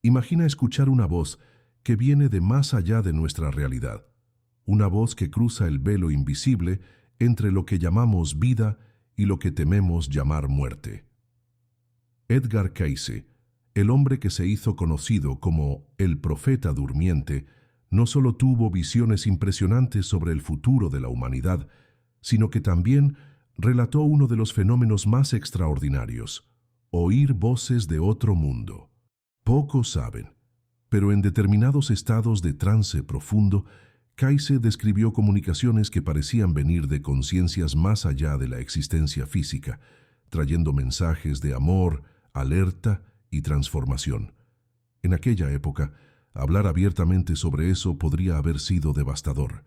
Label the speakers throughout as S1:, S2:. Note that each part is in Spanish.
S1: Imagina escuchar una voz que viene de más allá de nuestra realidad, una voz que cruza el velo invisible entre lo que llamamos vida y lo que tememos llamar muerte. Edgar Cayce, el hombre que se hizo conocido como el profeta durmiente, no solo tuvo visiones impresionantes sobre el futuro de la humanidad, sino que también relató uno de los fenómenos más extraordinarios: oír voces de otro mundo. Pocos saben, pero en determinados estados de trance profundo, Cayce describió comunicaciones que parecían venir de conciencias más allá de la existencia física, trayendo mensajes de amor, alerta y transformación. En aquella época, hablar abiertamente sobre eso podría haber sido devastador.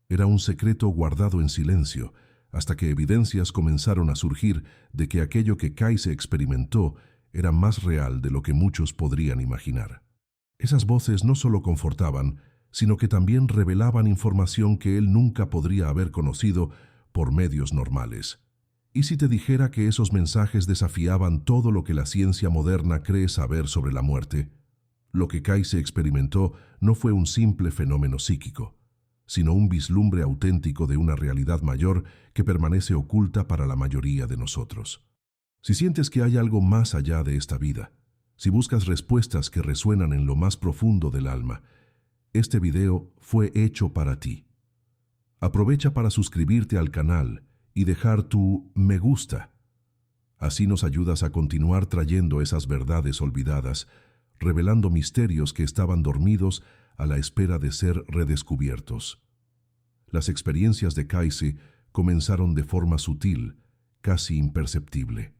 S1: Era un secreto guardado en silencio, hasta que evidencias comenzaron a surgir de que aquello que Cayce experimentó era más real de lo que muchos podrían imaginar. Esas voces no solo confortaban, sino que también revelaban información que él nunca podría haber conocido por medios normales. ¿Y si te dijera que esos mensajes desafiaban todo lo que la ciencia moderna cree saber sobre la muerte? Lo que Cayce experimentó no fue un simple fenómeno psíquico, sino un vislumbre auténtico de una realidad mayor que permanece oculta para la mayoría de nosotros. Si sientes que hay algo más allá de esta vida, si buscas respuestas que resuenan en lo más profundo del alma, este video fue hecho para ti. Aprovecha para suscribirte al canal y dejar tu me gusta. Así nos ayudas a continuar trayendo esas verdades olvidadas, revelando misterios que estaban dormidos a la espera de ser redescubiertos. Las experiencias de Cayce comenzaron de forma sutil, casi imperceptible.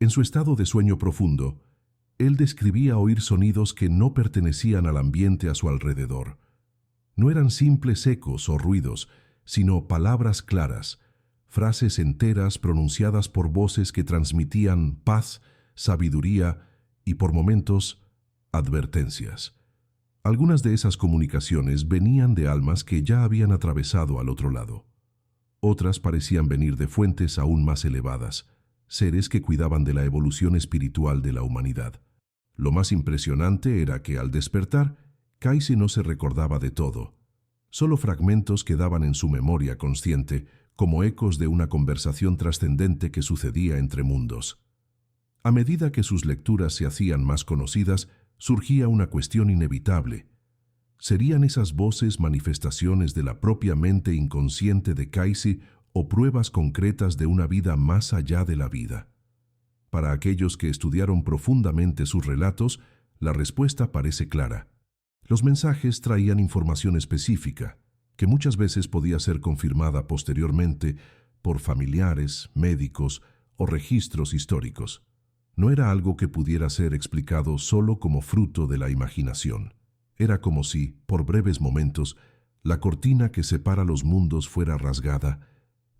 S1: En su estado de sueño profundo, él describía oír sonidos que no pertenecían al ambiente a su alrededor. No eran simples ecos o ruidos, sino palabras claras, frases enteras pronunciadas por voces que transmitían paz, sabiduría y, por momentos, advertencias. Algunas de esas comunicaciones venían de almas que ya habían atravesado al otro lado. Otras parecían venir de fuentes aún más elevadas, seres que cuidaban de la evolución espiritual de la humanidad. Lo más impresionante era que, al despertar, Cayce no se recordaba de todo. Solo fragmentos quedaban en su memoria consciente, como ecos de una conversación trascendente que sucedía entre mundos. A medida que sus lecturas se hacían más conocidas, surgía una cuestión inevitable. ¿Serían esas voces manifestaciones de la propia mente inconsciente de Cayce o pruebas concretas de una vida más allá de la vida? Para aquellos que estudiaron profundamente sus relatos, la respuesta parece clara. Los mensajes traían información específica, que muchas veces podía ser confirmada posteriormente por familiares, médicos o registros históricos. No era algo que pudiera ser explicado solo como fruto de la imaginación. Era como si, por breves momentos, la cortina que separa los mundos fuera rasgada,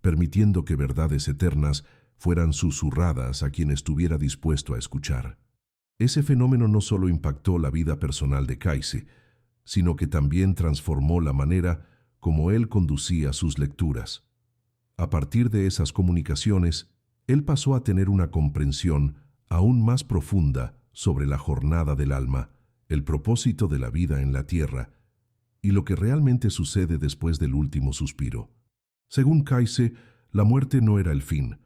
S1: permitiendo que verdades eternas fueran susurradas a quien estuviera dispuesto a escuchar. Ese fenómeno no solo impactó la vida personal de Cayce, sino que también transformó la manera como él conducía sus lecturas. A partir de esas comunicaciones, él pasó a tener una comprensión aún más profunda sobre la jornada del alma, el propósito de la vida en la tierra y lo que realmente sucede después del último suspiro. Según Cayce, la muerte no era el fin,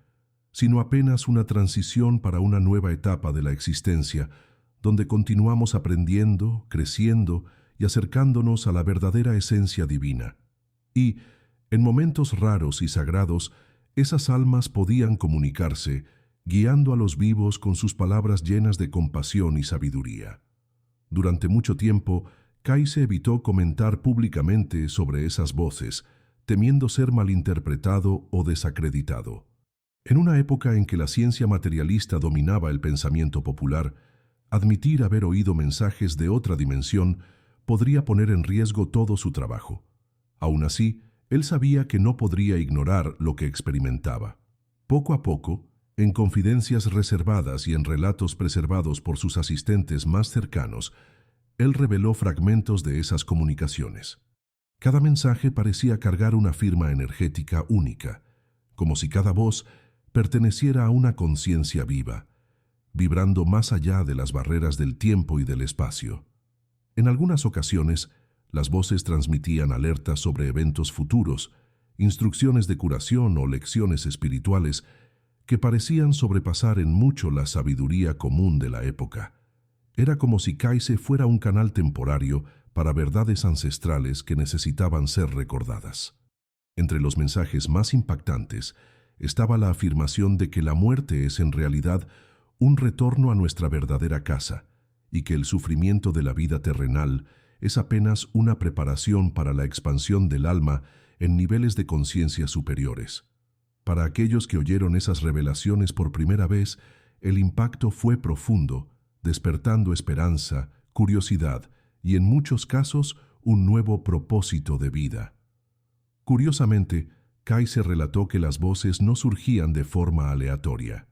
S1: sino apenas una transición para una nueva etapa de la existencia, donde continuamos aprendiendo, creciendo y acercándonos a la verdadera esencia divina. Y, en momentos raros y sagrados, esas almas podían comunicarse, guiando a los vivos con sus palabras llenas de compasión y sabiduría. Durante mucho tiempo, Cayce evitó comentar públicamente sobre esas voces, temiendo ser malinterpretado o desacreditado. En una época en que la ciencia materialista dominaba el pensamiento popular, admitir haber oído mensajes de otra dimensión podría poner en riesgo todo su trabajo. Aún así, él sabía que no podría ignorar lo que experimentaba. Poco a poco, en confidencias reservadas y en relatos preservados por sus asistentes más cercanos, él reveló fragmentos de esas comunicaciones. Cada mensaje parecía cargar una firma energética única, como si cada voz perteneciera a una conciencia viva. vibrando más allá de las barreras del tiempo y del espacio. En algunas ocasiones, las voces transmitían alertas sobre eventos futuros, instrucciones de curación o lecciones espirituales que parecían sobrepasar en mucho la sabiduría común de la época. Era como si Kaise fuera un canal temporario para verdades ancestrales que necesitaban ser recordadas. Entre los mensajes más impactantes estaba la afirmación de que la muerte es en realidad un retorno a nuestra verdadera casa y que el sufrimiento de la vida terrenal es apenas una preparación para la expansión del alma en niveles de conciencia superiores. Para aquellos que oyeron esas revelaciones por primera vez, el impacto fue profundo, despertando esperanza, curiosidad y, en muchos casos, un nuevo propósito de vida. Curiosamente, Kaise relató que las voces no surgían de forma aleatoria.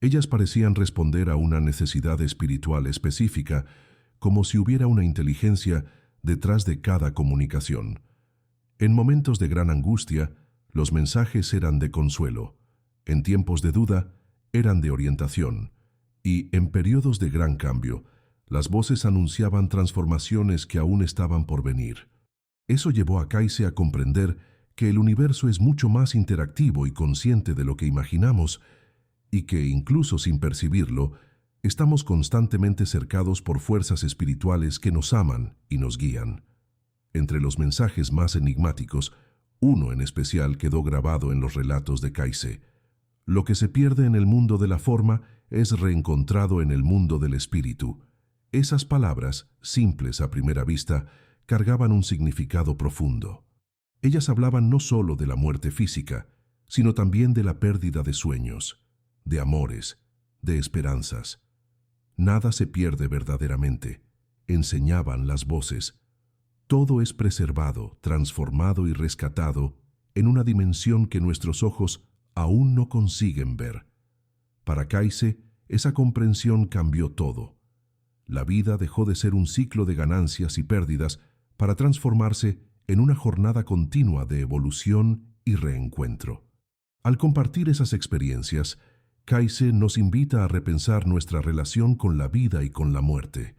S1: Ellas parecían responder a una necesidad espiritual específica, como si hubiera una inteligencia detrás de cada comunicación. En momentos de gran angustia, los mensajes eran de consuelo. En tiempos de duda, eran de orientación. Y, en periodos de gran cambio, las voces anunciaban transformaciones que aún estaban por venir. Eso llevó a Kaise a comprender que el universo es mucho más interactivo y consciente de lo que imaginamos, y que, incluso sin percibirlo, estamos constantemente cercados por fuerzas espirituales que nos aman y nos guían. Entre los mensajes más enigmáticos, uno en especial quedó grabado en los relatos de Kaise. Lo que se pierde en el mundo de la forma es reencontrado en el mundo del espíritu. Esas palabras, simples a primera vista, cargaban un significado profundo. Ellas hablaban no solo de la muerte física, sino también de la pérdida de sueños, de amores, de esperanzas. Nada se pierde verdaderamente, enseñaban las voces. Todo es preservado, transformado y rescatado en una dimensión que nuestros ojos aún no consiguen ver. Para Kaise, esa comprensión cambió todo. La vida dejó de ser un ciclo de ganancias y pérdidas para transformarse en una jornada continua de evolución y reencuentro. Al compartir esas experiencias, Kaise nos invita a repensar nuestra relación con la vida y con la muerte.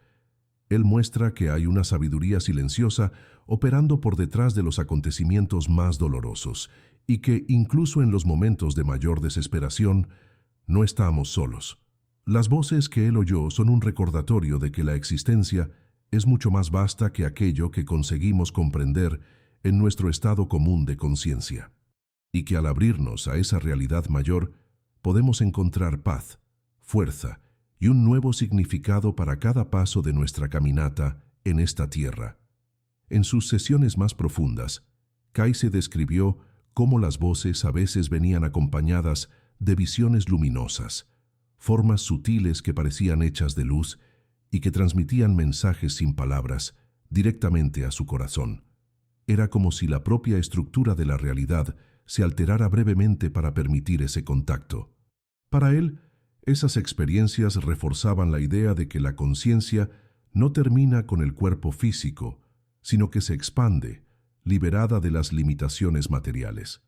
S1: Él muestra que hay una sabiduría silenciosa operando por detrás de los acontecimientos más dolorosos y que, incluso en los momentos de mayor desesperación, no estamos solos. Las voces que él oyó son un recordatorio de que la existencia es mucho más vasta que aquello que conseguimos comprender en nuestro estado común de conciencia, y que al abrirnos a esa realidad mayor, podemos encontrar paz, fuerza y un nuevo significado para cada paso de nuestra caminata en esta tierra. En sus sesiones más profundas, Kaise describió cómo las voces a veces venían acompañadas de visiones luminosas, formas sutiles que parecían hechas de luz y que transmitían mensajes sin palabras directamente a su corazón. Era como si la propia estructura de la realidad se alterara brevemente para permitir ese contacto. Para él, esas experiencias reforzaban la idea de que la conciencia no termina con el cuerpo físico, sino que se expande, liberada de las limitaciones materiales.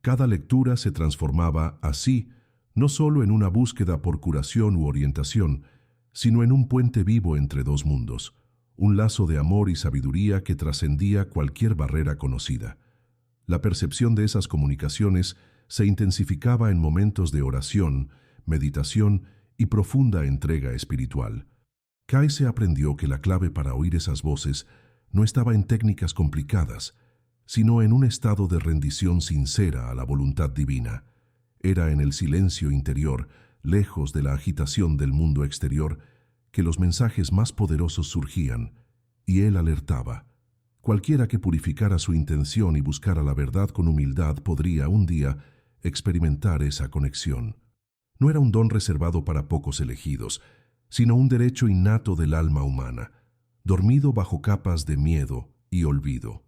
S1: Cada lectura se transformaba así, no solo en una búsqueda por curación u orientación, sino en un puente vivo entre dos mundos, un lazo de amor y sabiduría que trascendía cualquier barrera conocida. La percepción de esas comunicaciones se intensificaba en momentos de oración, meditación y profunda entrega espiritual. Kaise aprendió que la clave para oír esas voces no estaba en técnicas complicadas, sino en un estado de rendición sincera a la voluntad divina. Era en el silencio interior, lejos de la agitación del mundo exterior, que los mensajes más poderosos surgían, y él alertaba. Cualquiera que purificara su intención y buscara la verdad con humildad podría, un día, experimentar esa conexión. No era un don reservado para pocos elegidos, sino un derecho innato del alma humana, dormido bajo capas de miedo y olvido.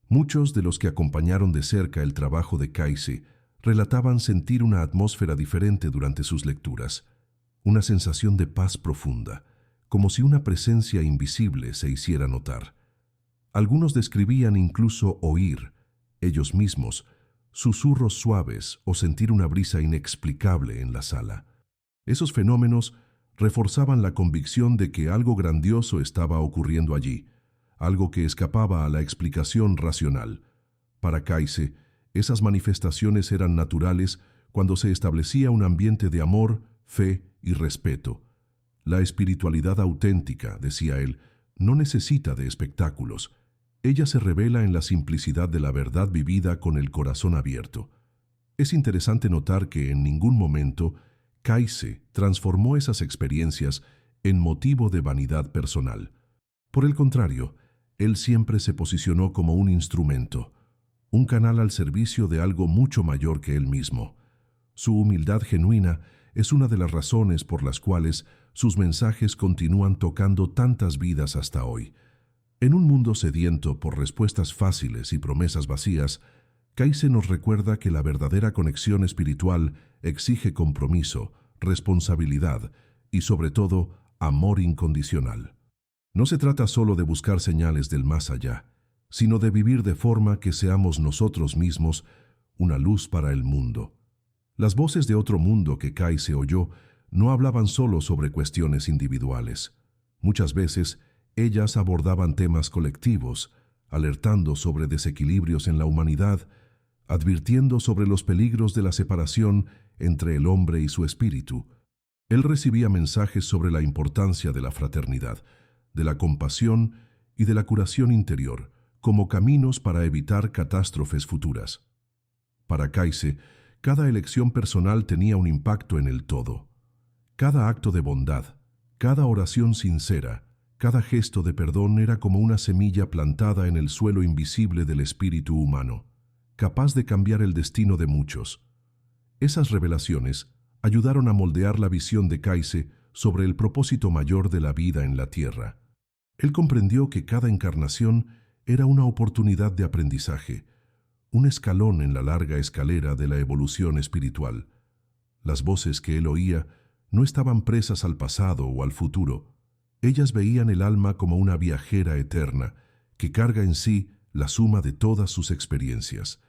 S1: Muchos de los que acompañaron de cerca el trabajo de Kaise relataban sentir una atmósfera diferente durante sus lecturas, una sensación de paz profunda, como si una presencia invisible se hiciera notar. Algunos describían incluso oír, ellos mismos, susurros suaves o sentir una brisa inexplicable en la sala. Esos fenómenos reforzaban la convicción de que algo grandioso estaba ocurriendo allí, algo que escapaba a la explicación racional. Para Kayse, esas manifestaciones eran naturales cuando se establecía un ambiente de amor, fe y respeto. La espiritualidad auténtica, decía él, no necesita de espectáculos. Ella se revela en la simplicidad de la verdad vivida con el corazón abierto. Es interesante notar que en ningún momento Kayse transformó esas experiencias en motivo de vanidad personal. Por el contrario, él siempre se posicionó como un instrumento, un canal al servicio de algo mucho mayor que él mismo. Su humildad genuina es una de las razones por las cuales sus mensajes continúan tocando tantas vidas hasta hoy. En un mundo sediento por respuestas fáciles y promesas vacías, Kayse nos recuerda que la verdadera conexión espiritual exige compromiso, responsabilidad y, sobre todo, amor incondicional. No se trata solo de buscar señales del más allá, sino de vivir de forma que seamos nosotros mismos una luz para el mundo. Las voces de otro mundo que Kayse oyó no hablaban solo sobre cuestiones individuales. Muchas veces, ellas abordaban temas colectivos, alertando sobre desequilibrios en la humanidad, advirtiendo sobre los peligros de la separación entre el hombre y su espíritu. Él recibía mensajes sobre la importancia de la fraternidad, de la compasión y de la curación interior, como caminos para evitar catástrofes futuras. Para Kayse, cada elección personal tenía un impacto en el todo. Cada acto de bondad, cada oración sincera, cada gesto de perdón era como una semilla plantada en el suelo invisible del espíritu humano, capaz de cambiar el destino de muchos. Esas revelaciones ayudaron a moldear la visión de Kayse sobre el propósito mayor de la vida en la tierra. Él comprendió que cada encarnación era una oportunidad de aprendizaje, un escalón en la larga escalera de la evolución espiritual. Las voces que él oía no estaban presas al pasado o al futuro. Ellas veían el alma como una viajera eterna que carga en sí la suma de todas sus experiencias.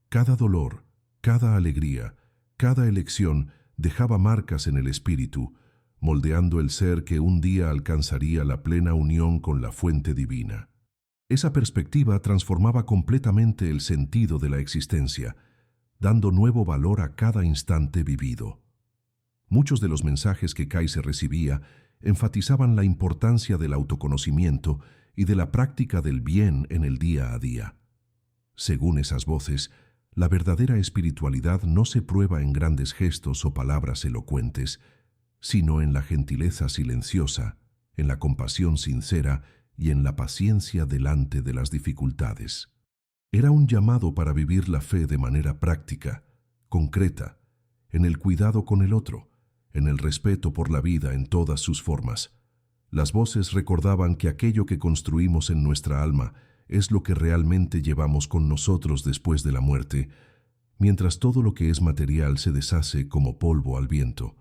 S1: Cada dolor, cada alegría, cada elección dejaba marcas en el espíritu, moldeando el ser que un día alcanzaría la plena unión con la fuente divina. Esa perspectiva transformaba completamente el sentido de la existencia, dando nuevo valor a cada instante vivido. Muchos de los mensajes que Kayse recibía enfatizaban la importancia del autoconocimiento y de la práctica del bien en el día a día. Según esas voces, la verdadera espiritualidad no se prueba en grandes gestos o palabras elocuentes, sino en la gentileza silenciosa, en la compasión sincera y en la paciencia delante de las dificultades. Era un llamado para vivir la fe de manera práctica, concreta, en el cuidado con el otro, en el respeto por la vida en todas sus formas. Las voces recordaban que aquello que construimos en nuestra alma es lo que realmente llevamos con nosotros después de la muerte, mientras todo lo que es material se deshace como polvo al viento.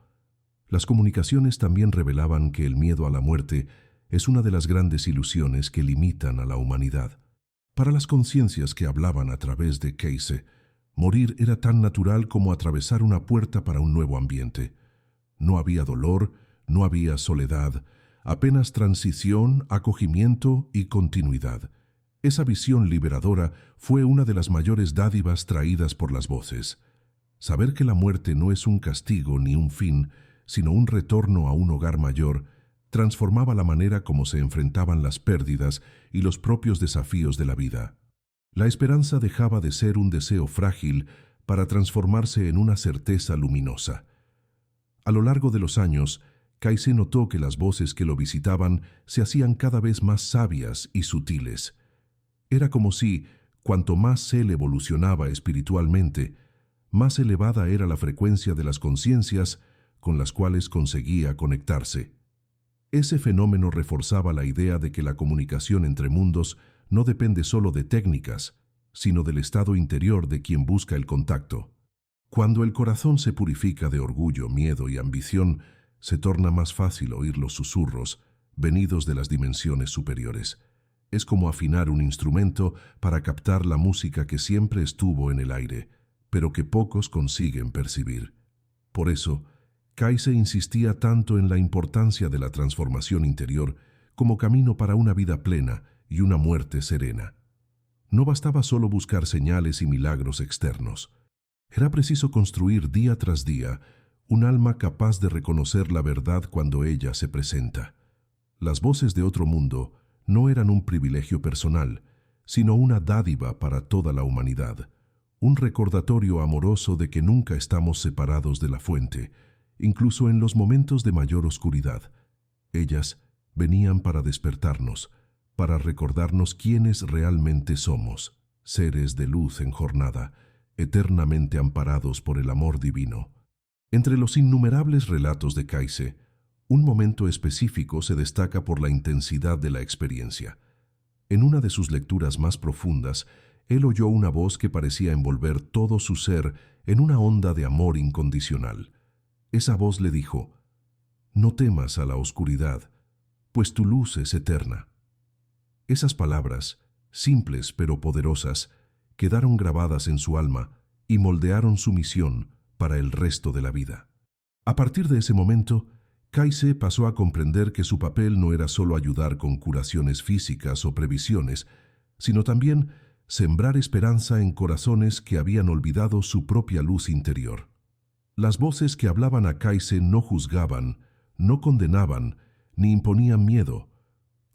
S1: Las comunicaciones también revelaban que el miedo a la muerte es una de las grandes ilusiones que limitan a la humanidad. Para las conciencias que hablaban a través de Kayse, morir era tan natural como atravesar una puerta para un nuevo ambiente. No había dolor, no había soledad, apenas transición, acogimiento y continuidad. Esa visión liberadora fue una de las mayores dádivas traídas por las voces. Saber que la muerte no es un castigo ni un fin, sino un retorno a un hogar mayor, transformaba la manera como se enfrentaban las pérdidas y los propios desafíos de la vida. La esperanza dejaba de ser un deseo frágil para transformarse en una certeza luminosa. A lo largo de los años, Kayse notó que las voces que lo visitaban se hacían cada vez más sabias y sutiles. Era como si, cuanto más él evolucionaba espiritualmente, más elevada era la frecuencia de las conciencias con las cuales conseguía conectarse. Ese fenómeno reforzaba la idea de que la comunicación entre mundos no depende solo de técnicas, sino del estado interior de quien busca el contacto. Cuando el corazón se purifica de orgullo, miedo y ambición, se torna más fácil oír los susurros venidos de las dimensiones superiores. Es como afinar un instrumento para captar la música que siempre estuvo en el aire, pero que pocos consiguen percibir. Por eso, Kaise insistía tanto en la importancia de la transformación interior como camino para una vida plena y una muerte serena. No bastaba solo buscar señales y milagros externos. Era preciso construir día tras día un alma capaz de reconocer la verdad cuando ella se presenta. Las voces de otro mundo no eran un privilegio personal, sino una dádiva para toda la humanidad, un recordatorio amoroso de que nunca estamos separados de la fuente, incluso en los momentos de mayor oscuridad. Ellas venían para despertarnos, para recordarnos quiénes realmente somos, seres de luz en jornada, eternamente amparados por el amor divino. Entre los innumerables relatos de Kaise, un momento específico se destaca por la intensidad de la experiencia. En una de sus lecturas más profundas, él oyó una voz que parecía envolver todo su ser en una onda de amor incondicional. Esa voz le dijo: «No temas a la oscuridad, pues tu luz es eterna». Esas palabras, simples pero poderosas, quedaron grabadas en su alma y moldearon su misión para el resto de la vida. A partir de ese momento, Kaise pasó a comprender que su papel no era solo ayudar con curaciones físicas o previsiones, sino también sembrar esperanza en corazones que habían olvidado su propia luz interior. Las voces que hablaban a Kaise no juzgaban, no condenaban, ni imponían miedo.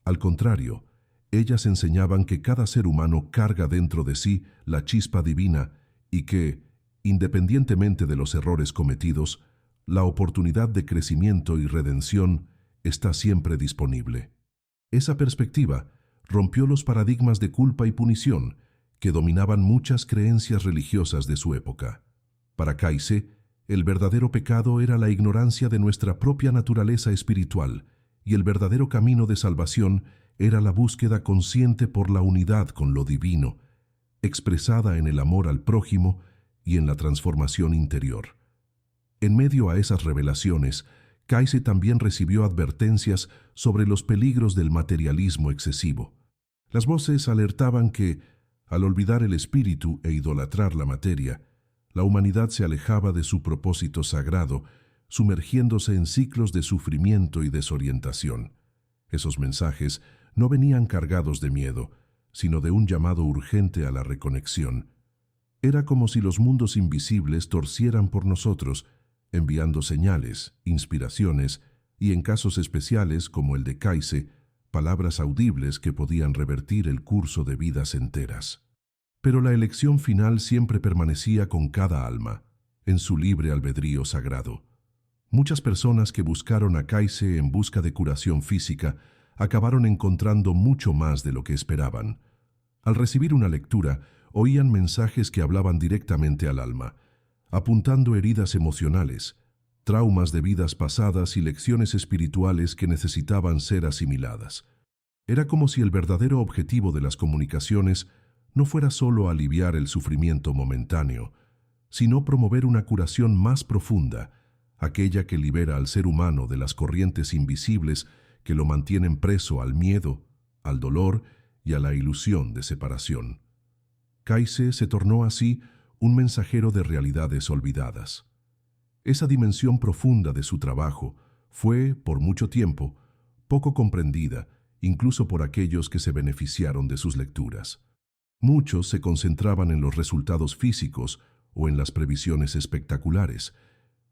S1: Al contrario, ellas enseñaban que cada ser humano carga dentro de sí la chispa divina y que, independientemente de los errores cometidos, la oportunidad de crecimiento y redención está siempre disponible. Esa perspectiva rompió los paradigmas de culpa y punición que dominaban muchas creencias religiosas de su época. Para Kaise, el verdadero pecado era la ignorancia de nuestra propia naturaleza espiritual, y el verdadero camino de salvación era la búsqueda consciente por la unidad con lo divino, expresada en el amor al prójimo y en la transformación interior. En medio a esas revelaciones, Kaise también recibió advertencias sobre los peligros del materialismo excesivo. Las voces alertaban que, al olvidar el espíritu e idolatrar la materia, la humanidad se alejaba de su propósito sagrado, sumergiéndose en ciclos de sufrimiento y desorientación. Esos mensajes no venían cargados de miedo, sino de un llamado urgente a la reconexión. Era como si los mundos invisibles torcieran por nosotros, enviando señales, inspiraciones y, en casos especiales como el de Kaise, palabras audibles que podían revertir el curso de vidas enteras. Pero la elección final siempre permanecía con cada alma, en su libre albedrío sagrado. Muchas personas que buscaron a Kaise en busca de curación física acabaron encontrando mucho más de lo que esperaban. Al recibir una lectura, oían mensajes que hablaban directamente al alma, apuntando heridas emocionales, traumas de vidas pasadas y lecciones espirituales que necesitaban ser asimiladas. Era como si el verdadero objetivo de las comunicaciones no fuera solo aliviar el sufrimiento momentáneo, sino promover una curación más profunda, aquella que libera al ser humano de las corrientes invisibles que lo mantienen preso al miedo, al dolor y a la ilusión de separación. Kaise se tornó así un mensajero de realidades olvidadas. Esa dimensión profunda de su trabajo fue, por mucho tiempo, poco comprendida, incluso por aquellos que se beneficiaron de sus lecturas. Muchos se concentraban en los resultados físicos o en las previsiones espectaculares,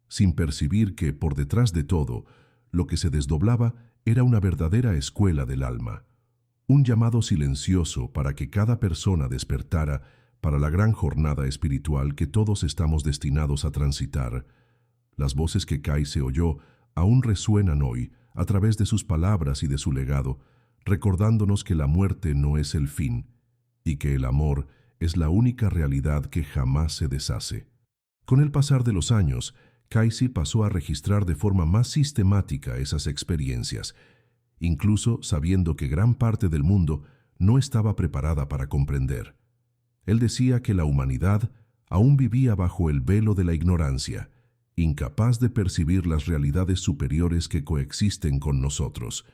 S1: sin percibir que, por detrás de todo, lo que se desdoblaba era una verdadera escuela del alma, un llamado silencioso para que cada persona despertara para la gran jornada espiritual que todos estamos destinados a transitar. Las voces que Kaise oyó aún resuenan hoy a través de sus palabras y de su legado, recordándonos que la muerte no es el fin y que el amor es la única realidad que jamás se deshace. Con el pasar de los años, Kaise pasó a registrar de forma más sistemática esas experiencias, incluso sabiendo que gran parte del mundo no estaba preparada para comprender. Él decía que la humanidad aún vivía bajo el velo de la ignorancia, incapaz de percibir las realidades superiores que coexisten con nosotros.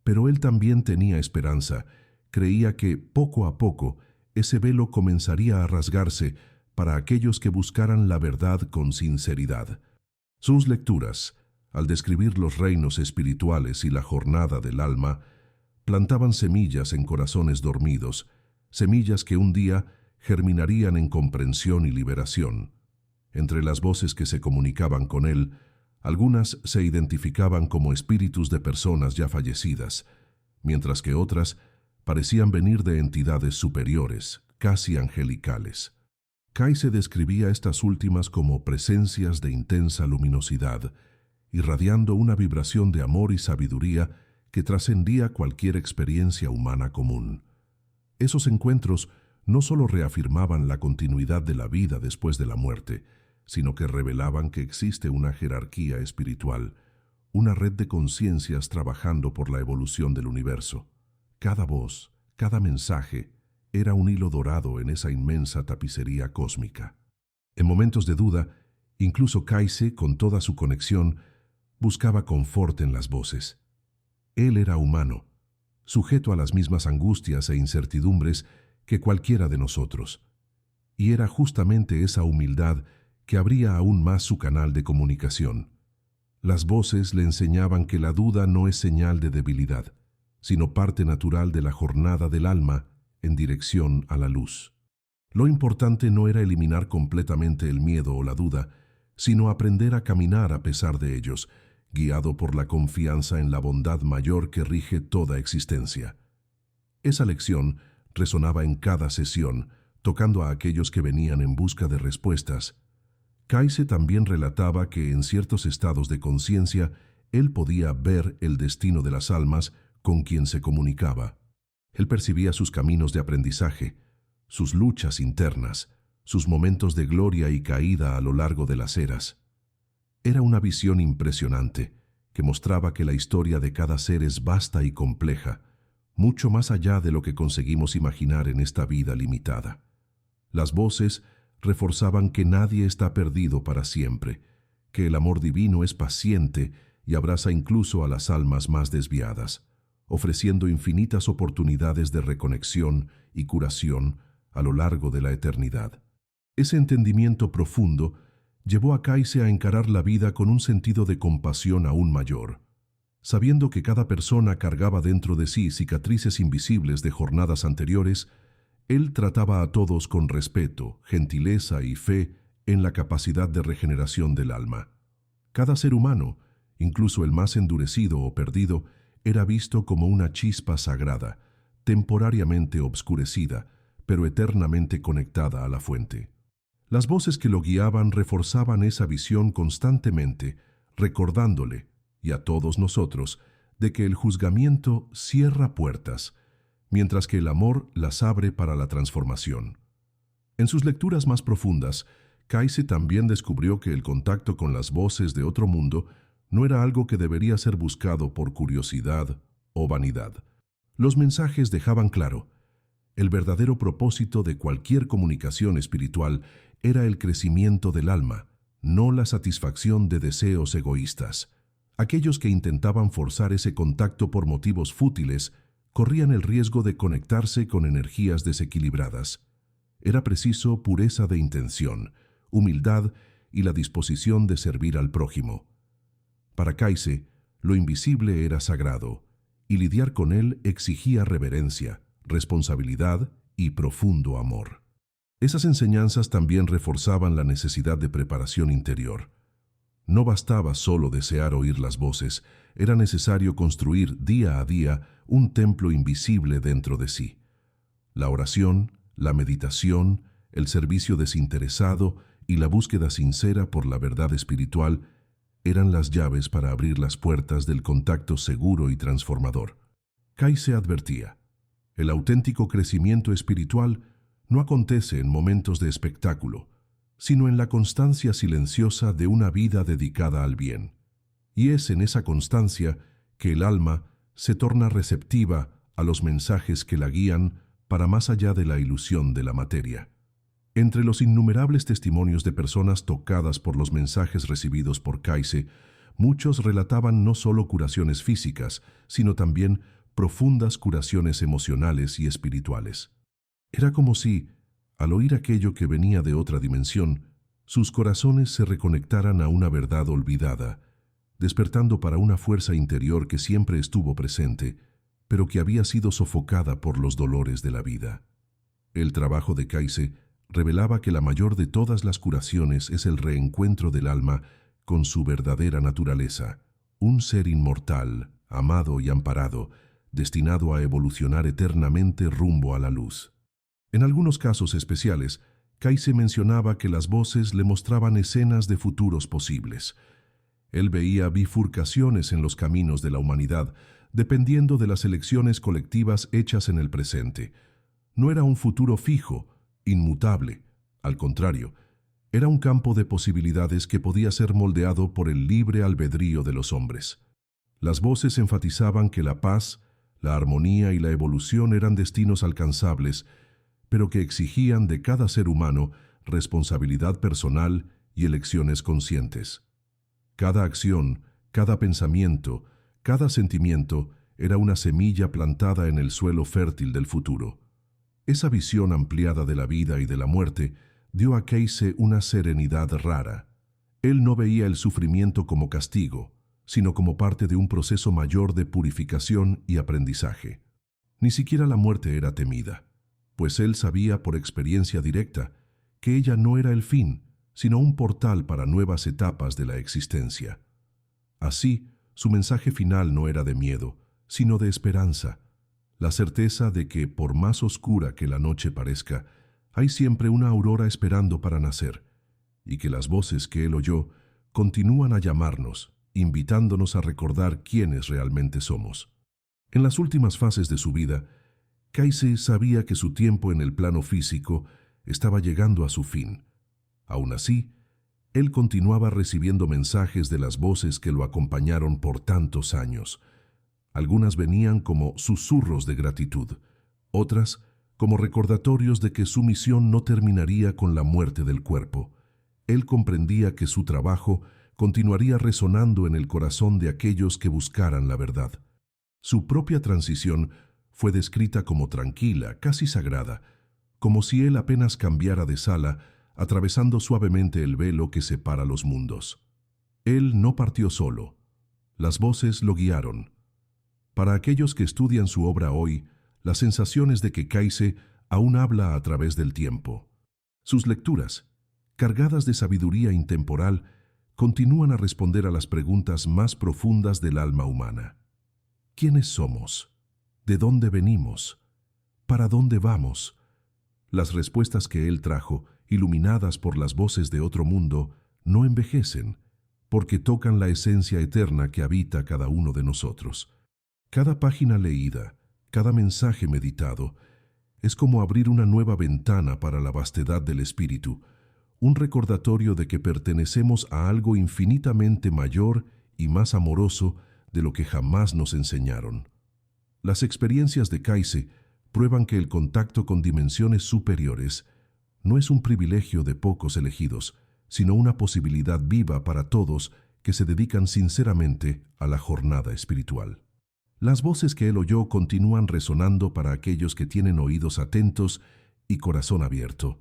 S1: Pero él también tenía esperanza, creía que, poco a poco, ese velo comenzaría a rasgarse para aquellos que buscaran la verdad con sinceridad. Sus lecturas, al describir los reinos espirituales y la jornada del alma, plantaban semillas en corazones dormidos, semillas que un día germinarían en comprensión y liberación. Entre las voces que se comunicaban con él, algunas se identificaban como espíritus de personas ya fallecidas, mientras que otras parecían venir de entidades superiores, casi angelicales. Kayse describía estas últimas como presencias de intensa luminosidad, irradiando una vibración de amor y sabiduría que trascendía cualquier experiencia humana común. Esos encuentros no solo reafirmaban la continuidad de la vida después de la muerte, sino que revelaban que existe una jerarquía espiritual, una red de conciencias trabajando por la evolución del universo. Cada voz, cada mensaje, era un hilo dorado en esa inmensa tapicería cósmica. En momentos de duda, incluso Kayse, con toda su conexión, buscaba confort en las voces. Él era humano, sujeto a las mismas angustias e incertidumbres que cualquiera de nosotros. Y era justamente esa humildad que abría aún más su canal de comunicación. Las voces le enseñaban que la duda no es señal de debilidad, sino parte natural de la jornada del alma en dirección a la luz. Lo importante no era eliminar completamente el miedo o la duda, sino aprender a caminar a pesar de ellos, guiado por la confianza en la bondad mayor que rige toda existencia. Esa lección resonaba en cada sesión, tocando a aquellos que venían en busca de respuestas. Kayse también relataba que en ciertos estados de conciencia él podía ver el destino de las almas con quien se comunicaba. Él percibía sus caminos de aprendizaje, sus luchas internas, sus momentos de gloria y caída a lo largo de las eras. Era una visión impresionante que mostraba que la historia de cada ser es vasta y compleja, mucho más allá de lo que conseguimos imaginar en esta vida limitada. Las voces reforzaban que nadie está perdido para siempre, que el amor divino es paciente y abraza incluso a las almas más desviadas, ofreciendo infinitas oportunidades de reconexión y curación a lo largo de la eternidad. Ese entendimiento profundo llevó a Kayse a encarar la vida con un sentido de compasión aún mayor. Sabiendo que cada persona cargaba dentro de sí cicatrices invisibles de jornadas anteriores, él trataba a todos con respeto, gentileza y fe en la capacidad de regeneración del alma. Cada ser humano, incluso el más endurecido o perdido, era visto como una chispa sagrada, temporariamente obscurecida, pero eternamente conectada a la fuente. Las voces que lo guiaban reforzaban esa visión constantemente, recordándole, y a todos nosotros, de que el juzgamiento cierra puertas, mientras que el amor las abre para la transformación. En sus lecturas más profundas, Kayse también descubrió que el contacto con las voces de otro mundo no era algo que debería ser buscado por curiosidad o vanidad. Los mensajes dejaban claro: el verdadero propósito de cualquier comunicación espiritual era el crecimiento del alma, no la satisfacción de deseos egoístas. Aquellos que intentaban forzar ese contacto por motivos fútiles corrían el riesgo de conectarse con energías desequilibradas. Era preciso pureza de intención, humildad y la disposición de servir al prójimo. Para Kayse, lo invisible era sagrado, y lidiar con él exigía reverencia, responsabilidad y profundo amor. Esas enseñanzas también reforzaban la necesidad de preparación interior. No bastaba solo desear oír las voces, era necesario construir día a día un templo invisible dentro de sí. La oración, la meditación, el servicio desinteresado y la búsqueda sincera por la verdad espiritual eran las llaves para abrir las puertas del contacto seguro y transformador. Kayse advertía: el auténtico crecimiento espiritual no acontece en momentos de espectáculo, sino en la constancia silenciosa de una vida dedicada al bien. Y es en esa constancia que el alma se torna receptiva a los mensajes que la guían para más allá de la ilusión de la materia. Entre los innumerables testimonios de personas tocadas por los mensajes recibidos por Kayse, muchos relataban no solo curaciones físicas, sino también profundas curaciones emocionales y espirituales. Era como si, al oír aquello que venía de otra dimensión, sus corazones se reconectaran a una verdad olvidada, despertando para una fuerza interior que siempre estuvo presente, pero que había sido sofocada por los dolores de la vida. El trabajo de Kayse revelaba que la mayor de todas las curaciones es el reencuentro del alma con su verdadera naturaleza, un ser inmortal, amado y amparado, destinado a evolucionar eternamente rumbo a la luz. En algunos casos especiales, Kayse mencionaba que las voces le mostraban escenas de futuros posibles. Él veía bifurcaciones en los caminos de la humanidad, dependiendo de las elecciones colectivas hechas en el presente. No era un futuro fijo, inmutable. Al contrario, era un campo de posibilidades que podía ser moldeado por el libre albedrío de los hombres. Las voces enfatizaban que la paz, la armonía y la evolución eran destinos alcanzables, pero que exigían de cada ser humano responsabilidad personal y elecciones conscientes. Cada acción, cada pensamiento, cada sentimiento era una semilla plantada en el suelo fértil del futuro. Esa visión ampliada de la vida y de la muerte dio a Kayse una serenidad rara. Él no veía el sufrimiento como castigo, sino como parte de un proceso mayor de purificación y aprendizaje. Ni siquiera la muerte era temida, pues él sabía por experiencia directa que ella no era el fin, sino un portal para nuevas etapas de la existencia. Así, su mensaje final no era de miedo, sino de esperanza, la certeza de que, por más oscura que la noche parezca, hay siempre una aurora esperando para nacer, y que las voces que él oyó continúan a llamarnos, invitándonos a recordar quiénes realmente somos. En las últimas fases de su vida, Kayse sabía que su tiempo en el plano físico estaba llegando a su fin. Aún así, él continuaba recibiendo mensajes de las voces que lo acompañaron por tantos años. Algunas venían como susurros de gratitud, otras como recordatorios de que su misión no terminaría con la muerte del cuerpo. Él comprendía que su trabajo continuaría resonando en el corazón de aquellos que buscaran la verdad. Su propia transición fue descrita como tranquila, casi sagrada, como si él apenas cambiara de sala, atravesando suavemente el velo que separa los mundos. Él no partió solo. Las voces lo guiaron. Para aquellos que estudian su obra hoy, la sensación es de que Kayse aún habla a través del tiempo. Sus lecturas, cargadas de sabiduría intemporal, continúan a responder a las preguntas más profundas del alma humana. ¿Quiénes somos? ¿De dónde venimos? ¿Para dónde vamos? Las respuestas que él trajo, iluminadas por las voces de otro mundo, no envejecen, porque tocan la esencia eterna que habita cada uno de nosotros. Cada página leída, cada mensaje meditado, es como abrir una nueva ventana para la vastedad del espíritu, un recordatorio de que pertenecemos a algo infinitamente mayor y más amoroso de lo que jamás nos enseñaron. Las experiencias de Kayse prueban que el contacto con dimensiones superiores no es un privilegio de pocos elegidos, sino una posibilidad viva para todos que se dedican sinceramente a la jornada espiritual. Las voces que él oyó continúan resonando para aquellos que tienen oídos atentos y corazón abierto.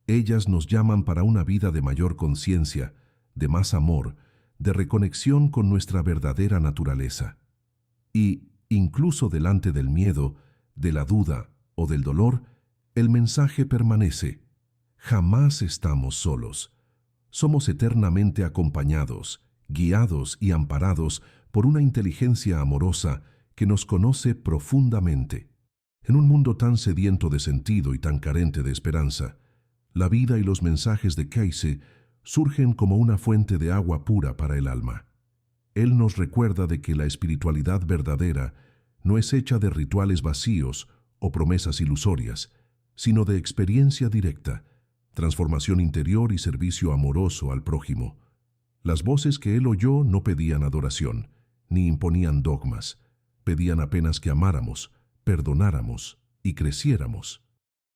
S1: Ellas nos llaman para una vida de mayor conciencia, de más amor, de reconexión con nuestra verdadera naturaleza. Y, incluso delante del miedo, de la duda o del dolor, el mensaje permanece. Jamás estamos solos. Somos eternamente acompañados, guiados y amparados por una inteligencia amorosa que nos conoce profundamente. En un mundo tan sediento de sentido y tan carente de esperanza, la vida y los mensajes de Kayse surgen como una fuente de agua pura para el alma. Él nos recuerda de que la espiritualidad verdadera no es hecha de rituales vacíos o promesas ilusorias, sino de experiencia directa, transformación interior y servicio amoroso al prójimo. Las voces que él oyó no pedían adoración, ni imponían dogmas, pedían apenas que amáramos, perdonáramos y creciéramos.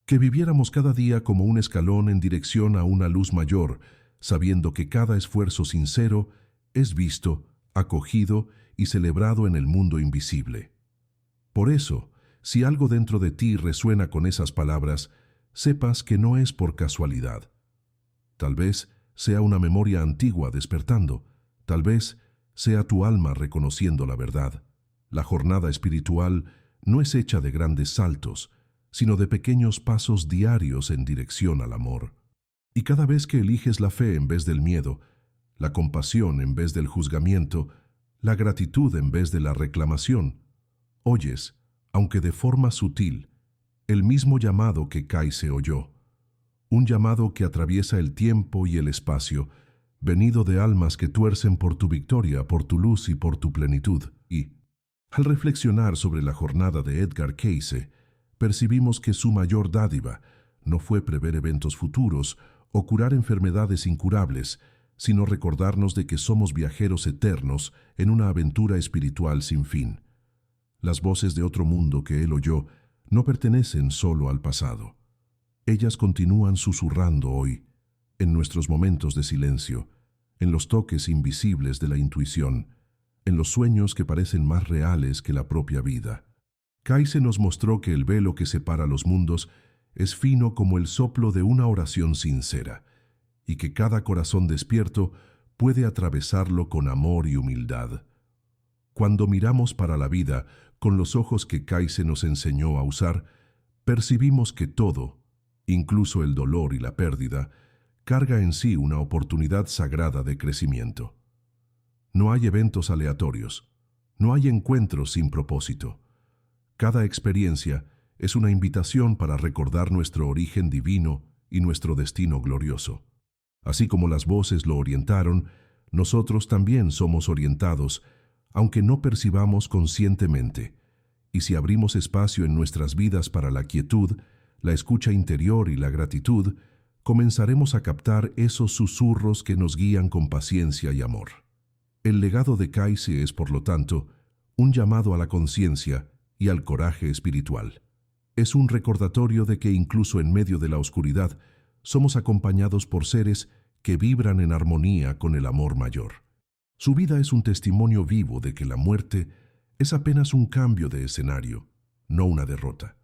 S1: Que viviéramos cada día como un escalón en dirección a una luz mayor, sabiendo que cada esfuerzo sincero es visto, acogido y celebrado en el mundo invisible. Por eso, si algo dentro de ti resuena con esas palabras, sepas que no es por casualidad. Tal vez sea una memoria antigua despertando, tal vez sea tu alma reconociendo la verdad. La jornada espiritual no es hecha de grandes saltos, sino de pequeños pasos diarios en dirección al amor. Y cada vez que eliges la fe en vez del miedo, la compasión en vez del juzgamiento, la gratitud en vez de la reclamación, oyes, aunque de forma sutil, el mismo llamado que Kaise oyó, un llamado que atraviesa el tiempo y el espacio, venido de almas que tuercen por tu victoria, por tu luz y por tu plenitud. Y, al reflexionar sobre la jornada de Edgar Cayce, percibimos que su mayor dádiva no fue prever eventos futuros o curar enfermedades incurables, sino recordarnos de que somos viajeros eternos en una aventura espiritual sin fin. Las voces de otro mundo que él oyó no pertenecen solo al pasado. Ellas continúan susurrando hoy, en nuestros momentos de silencio, en los toques invisibles de la intuición, en los sueños que parecen más reales que la propia vida. Cayce nos mostró que el velo que separa los mundos es fino como el soplo de una oración sincera, y que cada corazón despierto puede atravesarlo con amor y humildad. Cuando miramos para la vida con los ojos que Cayce nos enseñó a usar, percibimos que todo, incluso el dolor y la pérdida, carga en sí una oportunidad sagrada de crecimiento. No hay eventos aleatorios, no hay encuentros sin propósito. Cada experiencia es una invitación para recordar nuestro origen divino y nuestro destino glorioso. Así como las voces lo orientaron, nosotros también somos orientados, aunque no percibamos conscientemente. Y si abrimos espacio en nuestras vidas para la quietud, la escucha interior y la gratitud, comenzaremos a captar esos susurros que nos guían con paciencia y amor. El legado de Cayce es, por lo tanto, un llamado a la conciencia y al coraje espiritual. Es un recordatorio de que incluso en medio de la oscuridad somos acompañados por seres que vibran en armonía con el amor mayor. Su vida es un testimonio vivo de que la muerte es apenas un cambio de escenario, no una derrota.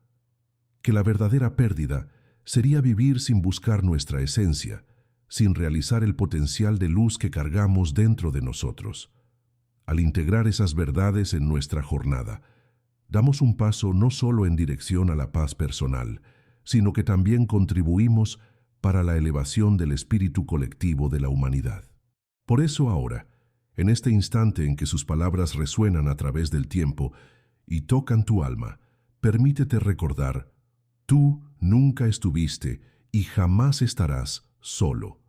S1: Que la verdadera pérdida sería vivir sin buscar nuestra esencia, sin realizar el potencial de luz que cargamos dentro de nosotros. Al integrar esas verdades en nuestra jornada, damos un paso no solo en dirección a la paz personal, sino que también contribuimos para la elevación del espíritu colectivo de la humanidad. Por eso ahora, en este instante en que sus palabras resuenan a través del tiempo y tocan tu alma, permítete recordar: tú nunca estuviste y jamás estarás solo.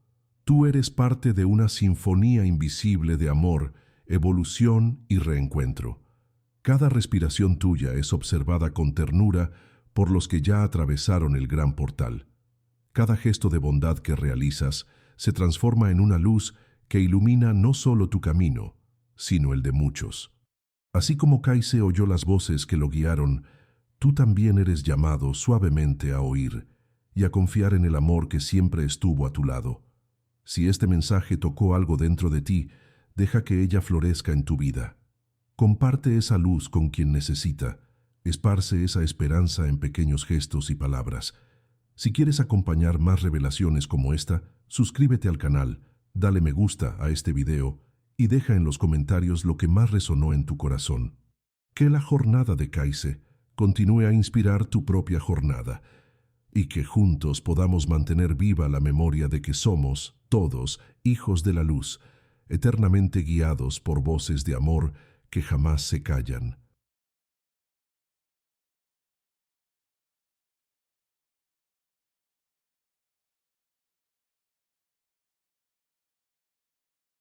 S1: Tú eres parte de una sinfonía invisible de amor, evolución y reencuentro. Cada respiración tuya es observada con ternura por los que ya atravesaron el gran portal. Cada gesto de bondad que realizas se transforma en una luz que ilumina no solo tu camino, sino el de muchos. Así como Cayce oyó las voces que lo guiaron, tú también eres llamado suavemente a oír y a confiar en el amor que siempre estuvo a tu lado. Si este mensaje tocó algo dentro de ti, deja que ella florezca en tu vida. Comparte esa luz con quien necesita. Esparce esa esperanza en pequeños gestos y palabras. Si quieres acompañar más revelaciones como esta, suscríbete al canal, dale me gusta a este video y deja en los comentarios lo que más resonó en tu corazón. Que la jornada de Cayce continúe a inspirar tu propia jornada y que juntos podamos mantener viva la memoria de que somos, todos, hijos de la luz, eternamente guiados por voces de amor que jamás se callan.